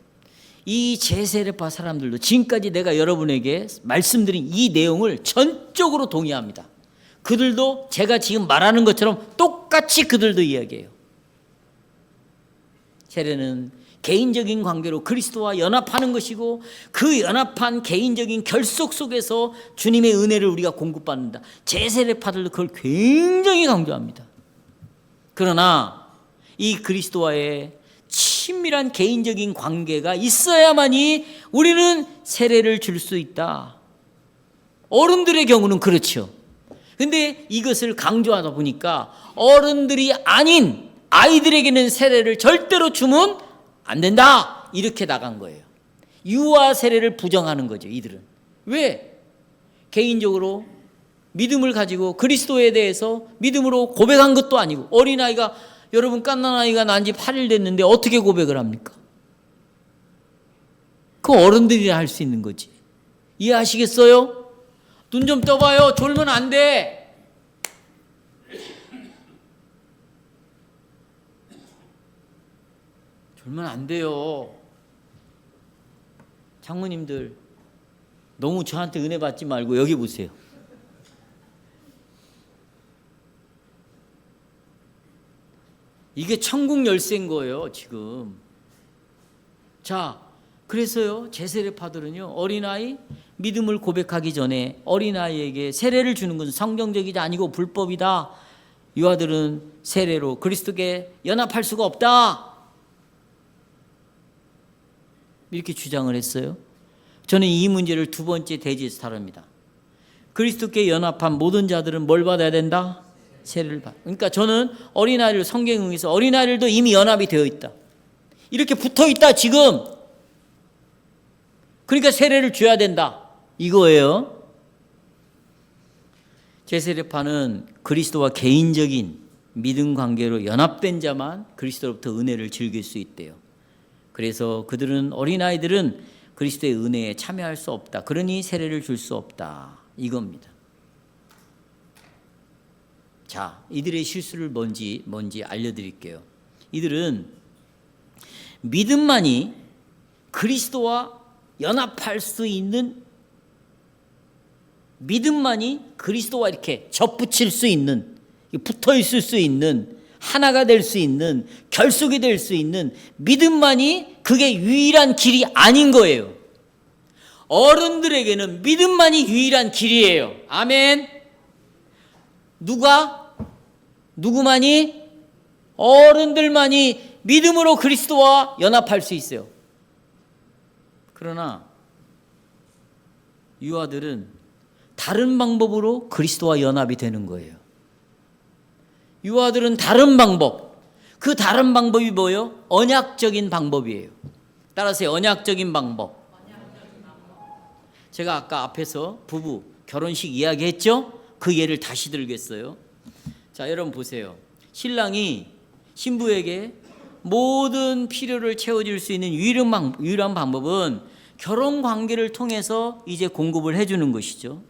이 제세례파 사람들도 지금까지 내가 여러분에게 말씀드린 이 내용을 전적으로 동의합니다. 그들도 제가 지금 말하는 것처럼 똑같이 그들도 이야기해요. 세례는 개인적인 관계로 그리스도와 연합하는 것이고 그 연합한 개인적인 결속 속에서 주님의 은혜를 우리가 공급받는다. 제세례파들도 그걸 굉장히 강조합니다. 그러나 이 그리스도와의 친밀한 개인적인 관계가 있어야만이 우리는 세례를 줄 수 있다. 어른들의 경우는 그렇죠. 근데 이것을 강조하다 보니까 어른들이 아닌 아이들에게는 세례를 절대로 주면 안 된다. 이렇게 나간 거예요. 유아 세례를 부정하는 거죠, 이들은. 왜? 개인적으로 믿음을 가지고 그리스도에 대해서 믿음으로 고백한 것도 아니고, 어린아이가, 여러분 갓난아이가 난 지 8일 됐는데 어떻게 고백을 합니까? 그 어른들이 할 수 있는 거지. 이해하시겠어요? 눈 좀 떠봐요. 졸면 안 돼. 졸면 안 돼요. 장모님들 너무 저한테 은혜 받지 말고 여기 보세요. 이게 천국 열쇠인 거예요, 지금. 자, 그래서요, 제세례파들은요, 어린아이 믿음을 고백하기 전에 어린아이에게 세례를 주는 것은 성경적이지 아니고 불법이다. 유아들은 세례로 그리스도께 연합할 수가 없다. 이렇게 주장을 했어요. 저는 이 문제를 두 번째 대지에서 다룹니다. 그리스도께 연합한 모든 자들은 뭘 받아야 된다? 세례를 받아. 그러니까 저는 어린아이를 성경에 의해서 어린아이들도 이미 연합이 되어 있다. 이렇게 붙어 있다, 지금. 그러니까 세례를 줘야 된다. 이거예요. 제세례파는 그리스도와 개인적인 믿음 관계로 연합된 자만 그리스도로부터 은혜를 즐길 수 있대요. 그래서 그들은, 어린아이들은 그리스도의 은혜에 참여할 수 없다. 그러니 세례를 줄 수 없다. 이겁니다. 자, 이들의 실수를 뭔지 알려드릴게요. 이들은 믿음만이 그리스도와 연합할 수 있는, 믿음만이 그리스도와 이렇게 접붙일 수 있는, 붙어 있을 수 있는, 하나가 될 수 있는, 결속이 될 수 있는 믿음만이 그게 유일한 길이 아닌 거예요. 어른들에게는 믿음만이 유일한 길이에요. 아멘. 누구만이? 어른들만이 믿음으로 그리스도와 연합할 수 있어요. 그러나 유아들은 다른 방법으로 그리스도와 연합이 되는 거예요. 유아들은 다른 방법, 그 다른 방법이 뭐예요? 언약적인 방법이에요. 따라서 언약적인 방법. 제가 아까 앞에서 부부 결혼식 이야기했죠? 그 예를 다시 들겠어요. 자, 여러분 보세요. 신랑이 신부에게 모든 필요를 채워줄 수 있는 유일한 방법은 결혼 관계를 통해서 이제 공급을 해주는 것이죠.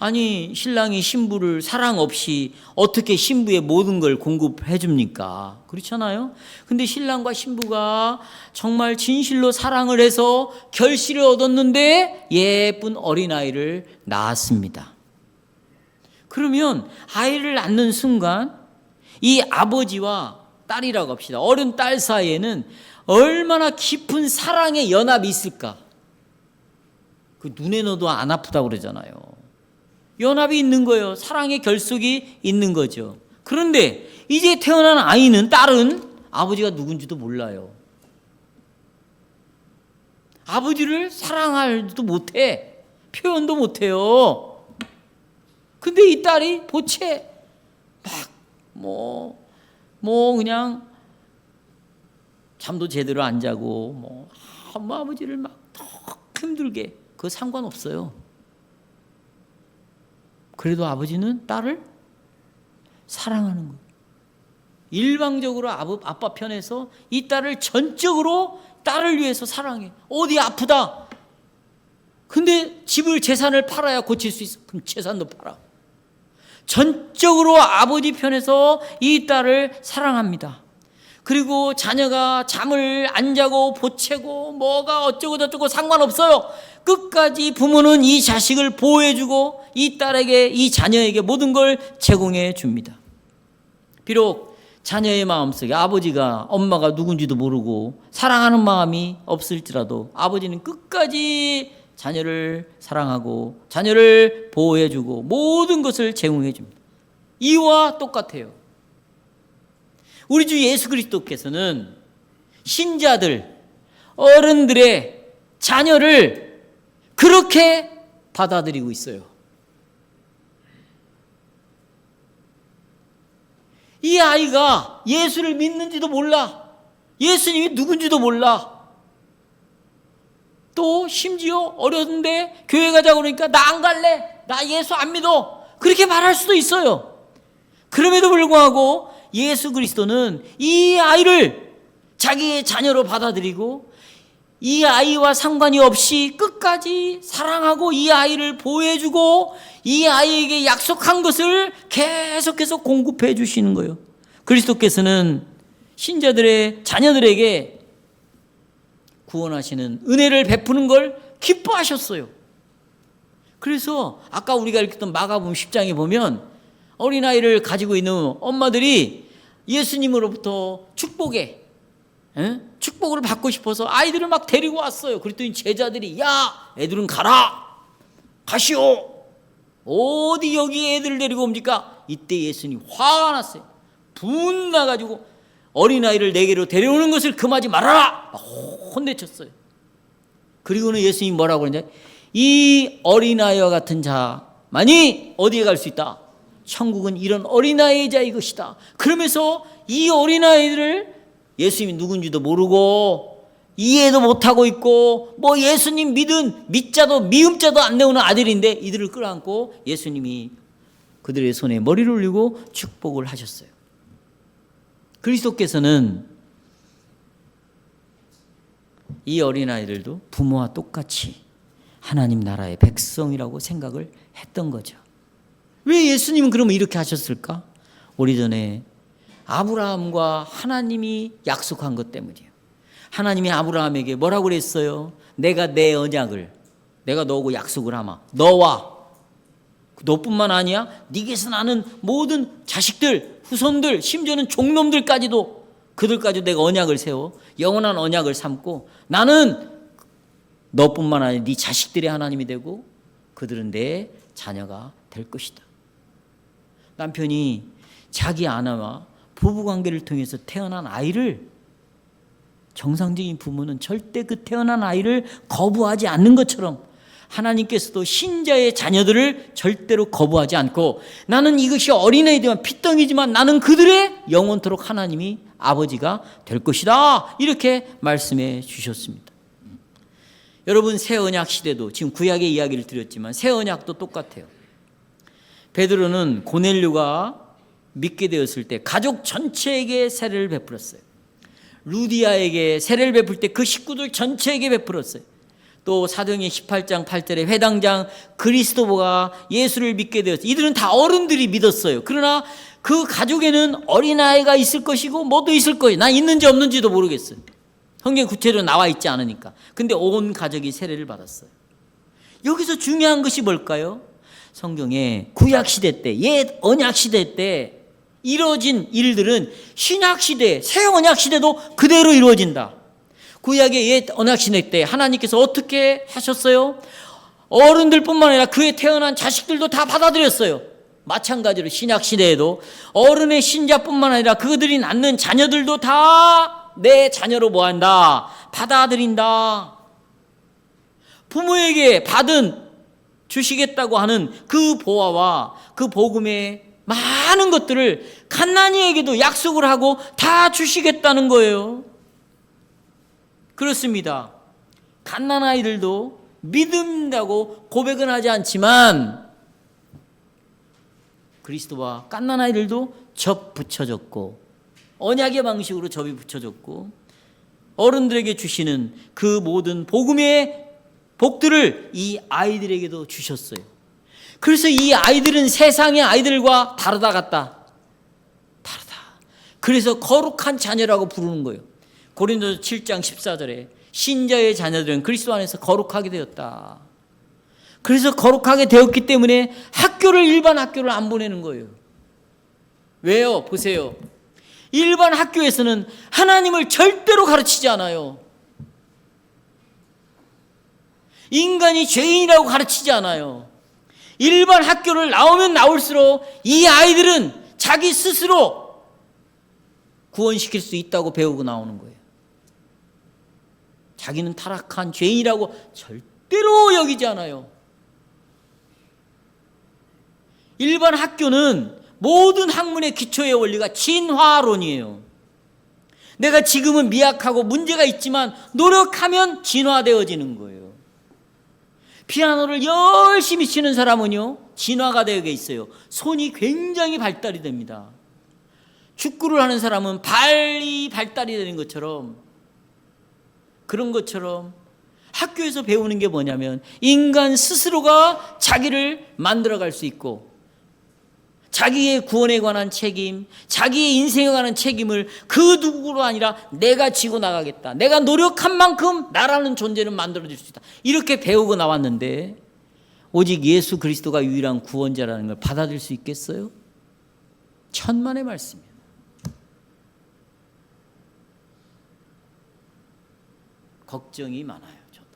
아니, 신랑이 신부를 사랑 없이 어떻게 신부의 모든 걸 공급해 줍니까? 그렇잖아요. 근데 신랑과 신부가 정말 진실로 사랑을 해서 결실을 얻었는데 예쁜 어린아이를 낳았습니다. 그러면 아이를 낳는 순간 이 아버지와 딸이라고 합시다. 어른 딸 사이에는 얼마나 깊은 사랑의 연합이 있을까? 그 눈에 넣어도 안 아프다고 그러잖아요. 연합이 있는 거예요. 사랑의 결속이 있는 거죠. 그런데 이제 태어난 아이는, 딸은 아버지가 누군지도 몰라요. 아버지를 사랑하지도 못해. 표현도 못해요. 근데 이 딸이 보채 그냥 잠도 제대로 안 자고 아버지를 막 더 힘들게, 그거 상관없어요. 그래도 아버지는 딸을 사랑하는 거예요. 일방적으로 아빠 편에서 이 딸을 전적으로 딸을 위해서 사랑해. 어디 아프다. 근데 집을, 재산을 팔아야 고칠 수 있어. 그럼 재산도 팔아. 전적으로 아버지 편에서 이 딸을 사랑합니다. 그리고 자녀가 잠을 안 자고 보채고 뭐가 어쩌고 저쩌고 상관없어요. 끝까지 부모는 이 자식을 보호해주고 이 딸에게, 이 자녀에게 모든 걸 제공해 줍니다. 비록 자녀의 마음속에 아버지가, 엄마가 누군지도 모르고 사랑하는 마음이 없을지라도 아버지는 끝까지 자녀를 사랑하고 자녀를 보호해주고 모든 것을 제공해 줍니다. 이와 똑같아요. 우리 주 예수 그리스도께서는 신자들, 어른들의 자녀를 그렇게 받아들이고 있어요. 이 아이가 예수를 믿는지도 몰라. 예수님이 누군지도 몰라. 또 심지어 어렸는데 교회 가자고 그러니까 나 안 갈래. 나 예수 안 믿어. 그렇게 말할 수도 있어요. 그럼에도 불구하고 예수 그리스도는 이 아이를 자기의 자녀로 받아들이고 이 아이와 상관이 없이 끝까지 사랑하고 이 아이를 보호해주고 이 아이에게 약속한 것을 계속해서 공급해 주시는 거예요. 그리스도께서는 신자들의 자녀들에게 구원하시는 은혜를 베푸는 걸 기뻐하셨어요. 그래서 아까 우리가 읽었던 마가복음 10장에 보면 어린아이를 가지고 있는 엄마들이 예수님으로부터 축복을 받고 싶어서 아이들을 막 데리고 왔어요. 그랬더니 제자들이, 야, 애들은 가시오. 어디 여기 애들을 데리고 옵니까? 이때 예수님 화가 났어요. 분나가지고 어린아이를 내게로 데려오는 것을 금하지 말아라. 혼내쳤어요. 그리고는 예수님이 뭐라고 그러냐? 이 어린아이와 같은 자만이 어디에 갈 수 있다? 천국은 이런 어린아이의 자의 것이다. 그러면서 이 어린아이들을 예수님이 누군지도 모르고 이해도 못하고 있고 예수님 믿자도 미음자도 안 내오는 아들인데 이들을 끌어안고 예수님이 그들의 손에 머리를 올리고 축복을 하셨어요. 그리스도께서는 이 어린아이들도 부모와 똑같이 하나님 나라의 백성이라고 생각을 했던 거죠. 왜 예수님은 그러면 이렇게 하셨을까? 오래전에 아브라함과 하나님이 약속한 것 때문이에요. 하나님이 아브라함에게 뭐라고 그랬어요? 내가 내 언약을, 내가 너하고 약속을 하마. 너뿐만 아니야. 네게서 나는 모든 자식들, 후손들, 심지어는 종놈들까지도, 그들까지도 내가 언약을 세워 영원한 언약을 삼고 나는 너뿐만 아니라 네 자식들의 하나님이 되고 그들은 내 자녀가 될 것이다. 남편이 자기 아내와 부부관계를 통해서 태어난 아이를, 정상적인 부모는 절대 그 태어난 아이를 거부하지 않는 것처럼 하나님께서도 신자의 자녀들을 절대로 거부하지 않고 나는 이것이 어린아이들만 핏덩이지만 나는 그들의 영원토록 하나님이 아버지가 될 것이다. 이렇게 말씀해 주셨습니다. 여러분, 새 언약 시대도 지금 구약의 이야기를 드렸지만 새 언약도 똑같아요. 베드로는 고넬료가 믿게 되었을 때 가족 전체에게 세례를 베풀었어요. 루디아에게 세례를 베풀 때 그 식구들 전체에게 베풀었어요. 또 사도행전 18장 8절에 회당장 그리스도보가 예수를 믿게 되었어요. 이들은 다 어른들이 믿었어요. 그러나 그 가족에는 어린아이가 있을 것이고 뭐도 있을 거예요. 난 있는지 없는지도 모르겠어요. 성경 구체적으로 나와 있지 않으니까. 근데 온 가족이 세례를 받았어요. 여기서 중요한 것이 뭘까요? 성경에 구약시대 때, 옛 언약시대 때 이루어진 일들은 신약시대, 새 언약시대도 그대로 이루어진다. 구약의 옛 언약시대 때 하나님께서 어떻게 하셨어요? 어른들뿐만 아니라 그의 태어난 자식들도 다 받아들였어요. 마찬가지로 신약시대에도 어른의 신자뿐만 아니라 그들이 낳는 자녀들도 다 내 자녀로 뭐한다? 받아들인다. 부모에게 받은 주시겠다고 하는 그 보화와 그 복음의 많은 것들을 갓난이에게도 약속을 하고 다 주시겠다는 거예요. 그렇습니다. 갓난아이들도 믿는다고 고백은 하지 않지만 그리스도와 갓난아이들도 접 붙여졌고 언약의 방식으로 접이 붙여졌고 어른들에게 주시는 그 모든 복음의 복들을 이 아이들에게도 주셨어요. 그래서 이 아이들은 세상의 아이들과 다르다. 그래서 거룩한 자녀라고 부르는 거예요. 고린도서 7장 14절에 신자의 자녀들은 그리스도 안에서 거룩하게 되었다. 그래서 거룩하게 되었기 때문에 일반 학교를 안 보내는 거예요. 왜요? 보세요. 일반 학교에서는 하나님을 절대로 가르치지 않아요. 인간이 죄인이라고 가르치지 않아요. 일반 학교를 나오면 나올수록 이 아이들은 자기 스스로 구원시킬 수 있다고 배우고 나오는 거예요. 자기는 타락한 죄인이라고 절대로 여기지 않아요. 일반 학교는 모든 학문의 기초의 원리가 진화론이에요. 내가 지금은 미약하고 문제가 있지만 노력하면 진화되어지는 거예요. 피아노를 열심히 치는 사람은요, 진화가 되게 있어요. 손이 굉장히 발달이 됩니다. 축구를 하는 사람은 발이 발달이 되는 것처럼, 그런 것처럼 학교에서 배우는 게 뭐냐면 인간 스스로가 자기를 만들어갈 수 있고 자기의 구원에 관한 책임, 자기의 인생에 관한 책임을 그 누구로 아니라 내가 지고 나가겠다. 내가 노력한 만큼 나라는 존재는 만들어질 수 있다. 이렇게 배우고 나왔는데 오직 예수 그리스도가 유일한 구원자라는 걸 받아들일 수 있겠어요? 천만의 말씀이에요. 걱정이 많아요. 저도.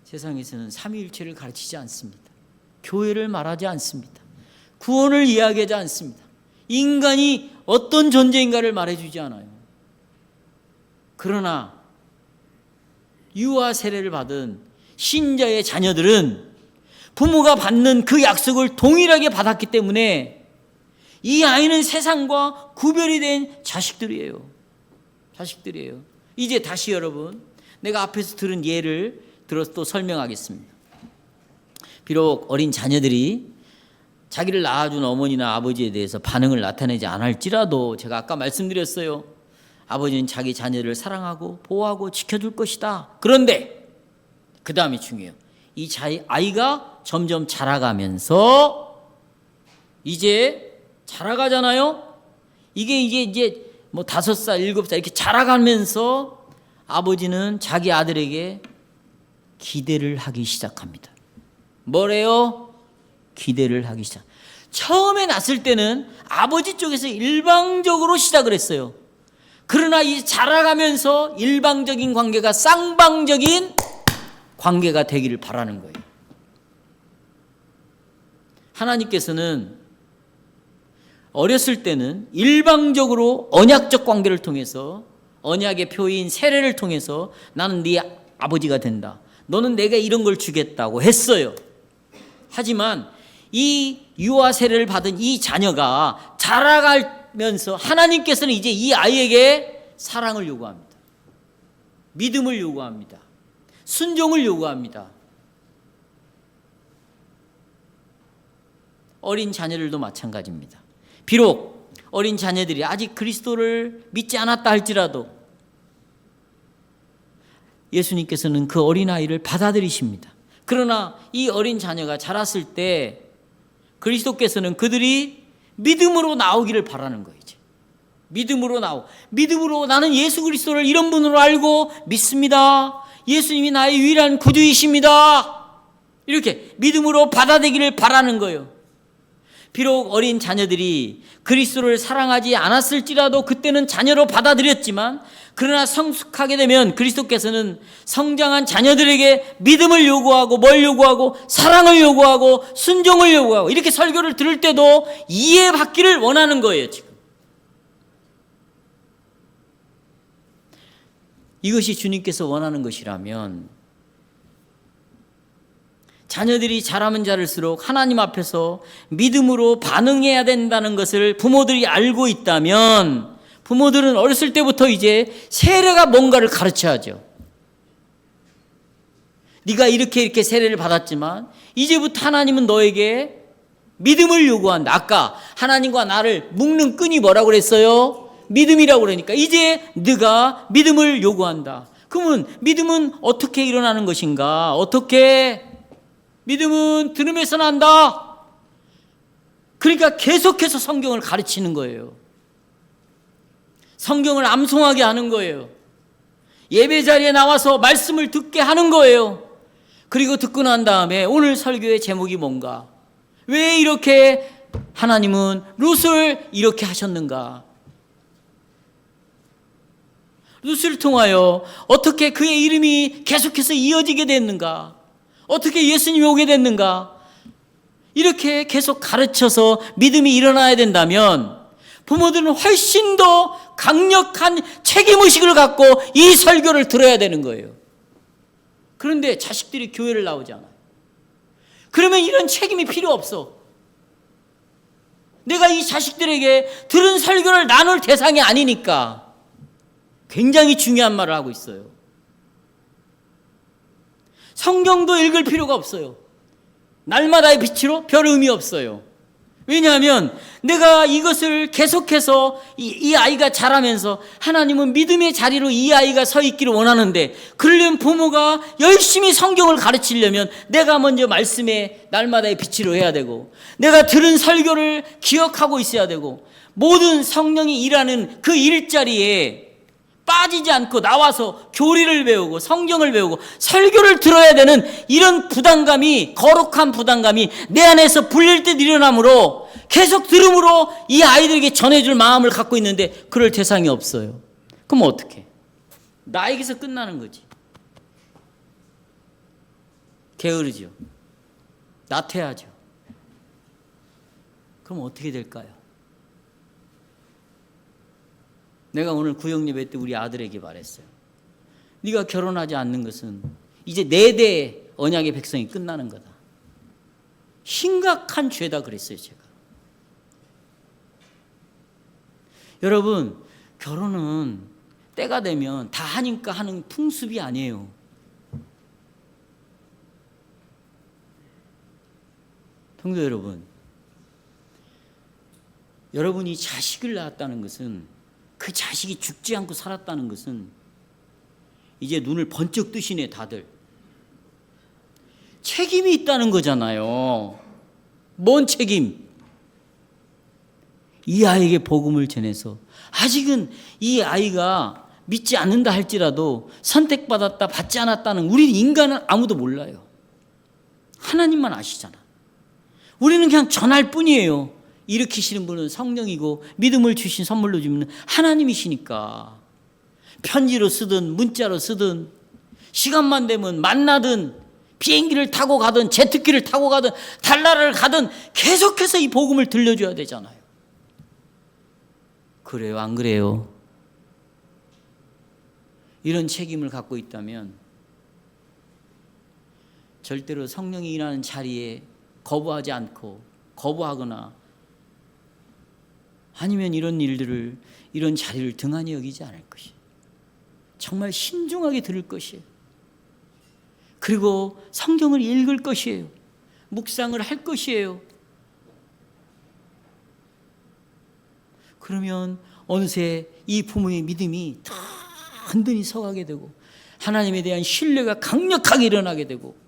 세상에서는 삼위일체를 가르치지 않습니다. 교회를 말하지 않습니다. 구원을 이야기하지 않습니다. 인간이 어떤 존재인가를 말해주지 않아요. 그러나 유아 세례를 받은 신자의 자녀들은 부모가 받는 그 약속을 동일하게 받았기 때문에 이 아이는 세상과 구별이 된 자식들이에요. 이제 다시 여러분, 내가 앞에서 들은 예를 들어서 또 설명하겠습니다. 비록 어린 자녀들이 자기를 낳아준 어머니나 아버지에 대해서 반응을 나타내지 않을지라도 제가 아까 말씀드렸어요. 아버지는 자기 자녀를 사랑하고 보호하고 지켜줄 것이다. 그런데 그 다음이 중요해요. 이 아이가 점점 자라가면서 이제 자라가잖아요. 이게 이제 뭐 5살, 7살 이렇게 자라가면서 아버지는 자기 아들에게 기대를 하기 시작합니다. 뭐래요? 기대를 하기 시작. 처음에 났을 때는 아버지 쪽에서 일방적으로 시작을 했어요. 그러나 이 자라가면서 일방적인 관계가 쌍방적인 관계가 되기를 바라는 거예요. 하나님께서는 어렸을 때는 일방적으로 언약적 관계를 통해서 언약의 표인 세례를 통해서 나는 네 아버지가 된다. 너는 내가 이런 걸 주겠다고 했어요. 하지만 이 유아 세례를 받은 이 자녀가 자라가면서 하나님께서는 이제 이 아이에게 사랑을 요구합니다. 믿음을 요구합니다. 순종을 요구합니다. 어린 자녀들도 마찬가지입니다. 비록 어린 자녀들이 아직 그리스도를 믿지 않았다 할지라도 예수님께서는 그 어린아이를 받아들이십니다. 그러나 이 어린 자녀가 자랐을 때 그리스도께서는 그들이 믿음으로 나오기를 바라는 거예요. 이제. 믿음으로 나는 예수 그리스도를 이런 분으로 알고 믿습니다. 예수님이 나의 유일한 구주이십니다. 이렇게 믿음으로 받아들이기를 바라는 거예요. 비록 어린 자녀들이 그리스도를 사랑하지 않았을지라도 그때는 자녀로 받아들였지만 그러나 성숙하게 되면 그리스도께서는 성장한 자녀들에게 믿음을 요구하고 뭘 요구하고 사랑을 요구하고 순종을 요구하고 이렇게 설교를 들을 때도 이해받기를 원하는 거예요. 지금 이것이 주님께서 원하는 것이라면 자녀들이 자라면 자랄수록 하나님 앞에서 믿음으로 반응해야 된다는 것을 부모들이 알고 있다면 부모들은 어렸을 때부터 이제 세례가 뭔가를 가르쳐야죠. 네가 이렇게 세례를 받았지만 이제부터 하나님은 너에게 믿음을 요구한다. 아까 하나님과 나를 묶는 끈이 뭐라고 그랬어요? 믿음이라고 그러니까 이제 네가 믿음을 요구한다. 그러면 믿음은 어떻게 일어나는 것인가? 어떻게? 믿음은 들음에서 난다. 그러니까 계속해서 성경을 가르치는 거예요. 성경을 암송하게 하는 거예요. 예배 자리에 나와서 말씀을 듣게 하는 거예요. 그리고 듣고 난 다음에 오늘 설교의 제목이 뭔가? 왜 이렇게 하나님은 룻을 이렇게 하셨는가? 룻을 통하여 어떻게 그의 이름이 계속해서 이어지게 됐는가? 어떻게 예수님이 오게 됐는가? 이렇게 계속 가르쳐서 믿음이 일어나야 된다면 부모들은 훨씬 더 강력한 책임의식을 갖고 이 설교를 들어야 되는 거예요. 그런데 자식들이 교회를 나오잖아요. 그러면 이런 책임이 필요 없어. 내가 이 자식들에게 들은 설교를 나눌 대상이 아니니까 굉장히 중요한 말을 하고 있어요. 성경도 읽을 필요가 없어요. 날마다의 빛으로 별 의미 없어요. 왜냐하면 내가 이것을 계속해서 이 아이가 자라면서 하나님은 믿음의 자리로 이 아이가 서 있기를 원하는데 그러려면 부모가 열심히 성경을 가르치려면 내가 먼저 말씀에 날마다의 빛으로 해야 되고 내가 들은 설교를 기억하고 있어야 되고 모든 성령이 일하는 그 일자리에 빠지지 않고 나와서 교리를 배우고 성경을 배우고 설교를 들어야 되는 이런 부담감이 거룩한 부담감이 내 안에서 불릴 듯 일어나므로 계속 들음으로 이 아이들에게 전해줄 마음을 갖고 있는데 그럴 대상이 없어요. 그럼 어떻게? 나에게서 끝나는 거지. 게으르죠. 나태하죠. 그럼 어떻게 될까요? 내가 오늘 구역예배 때 우리 아들에게 말했어요. 네가 결혼하지 않는 것은 이제 4대 언약의 백성이 끝나는 거다. 심각한 죄다 그랬어요, 제가. 여러분, 결혼은 때가 되면 다 하니까 하는 풍습이 아니에요. 성도 여러분, 여러분이 자식을 낳았다는 것은 그 자식이 죽지 않고 살았다는 것은 이제 눈을 번쩍 뜨시네 다들. 책임이 있다는 거잖아요. 뭔 책임? 이 아이에게 복음을 전해서 아직은 이 아이가 믿지 않는다 할지라도 선택받았다 받지 않았다는 우리 인간은 아무도 몰라요. 하나님만 아시잖아. 우리는 그냥 전할 뿐이에요. 일으키시는 분은 성령이고 믿음을 주신 선물로 주면 하나님이시니까 편지로 쓰든 문자로 쓰든 시간만 되면 만나든 비행기를 타고 가든 제트기를 타고 가든 달나라를 가든 계속해서 이 복음을 들려줘야 되잖아요. 그래요, 안 그래요? 이런 책임을 갖고 있다면 절대로 성령이 일하는 자리에 거부하지 않고 거부하거나 아니면 이런 일들을 이런 자리를 등한히 여기지 않을 것이에요. 정말 신중하게 들을 것이에요. 그리고 성경을 읽을 것이에요. 묵상을 할 것이에요. 그러면 어느새 이 부모의 믿음이 든든히 서가게 되고 하나님에 대한 신뢰가 강력하게 일어나게 되고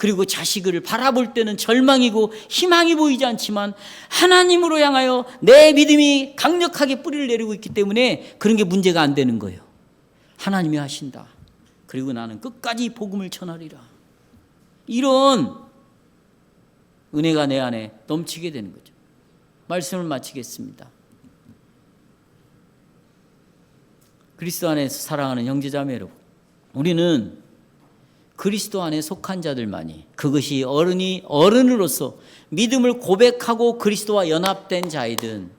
그리고 자식을 바라볼 때는 절망이고 희망이 보이지 않지만 하나님으로 향하여 내 믿음이 강력하게 뿌리를 내리고 있기 때문에 그런 게 문제가 안 되는 거예요. 하나님이 하신다. 그리고 나는 끝까지 복음을 전하리라. 이런 은혜가 내 안에 넘치게 되는 거죠. 말씀을 마치겠습니다. 그리스도 안에서 사랑하는 형제자매 여러분, 우리는 그리스도 안에 속한 자들만이 그것이 어른으로서 믿음을 고백하고 그리스도와 연합된 자이든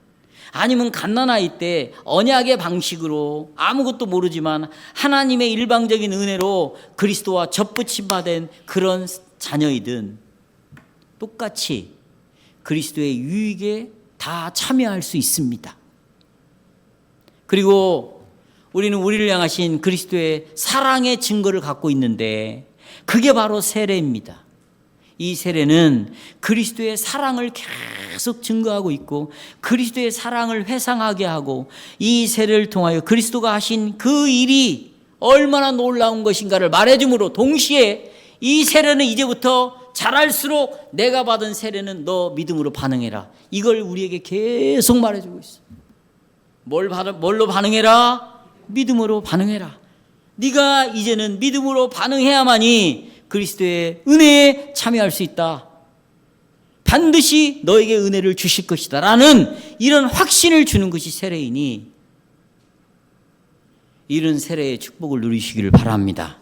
아니면 갓난아이 때 언약의 방식으로 아무것도 모르지만 하나님의 일방적인 은혜로 그리스도와 접붙임 받은 그런 자녀이든 똑같이 그리스도의 유익에 다 참여할 수 있습니다. 그리고 우리는 우리를 향하신 그리스도의 사랑의 증거를 갖고 있는데 그게 바로 세례입니다. 이 세례는 그리스도의 사랑을 계속 증거하고 있고 그리스도의 사랑을 회상하게 하고 이 세례를 통하여 그리스도가 하신 그 일이 얼마나 놀라운 것인가를 말해줌으로 동시에 이 세례는 이제부터 자랄수록 내가 받은 세례는 너 믿음으로 반응해라. 이걸 우리에게 계속 말해주고 있어. 뭘로 반응해라? 믿음으로 반응해라. 네가 이제는 믿음으로 반응해야만이 그리스도의 은혜에 참여할 수 있다. 반드시 너에게 은혜를 주실 것이다 라는 이런 확신을 주는 것이 세례이니 이런 세례의 축복을 누리시기를 바랍니다.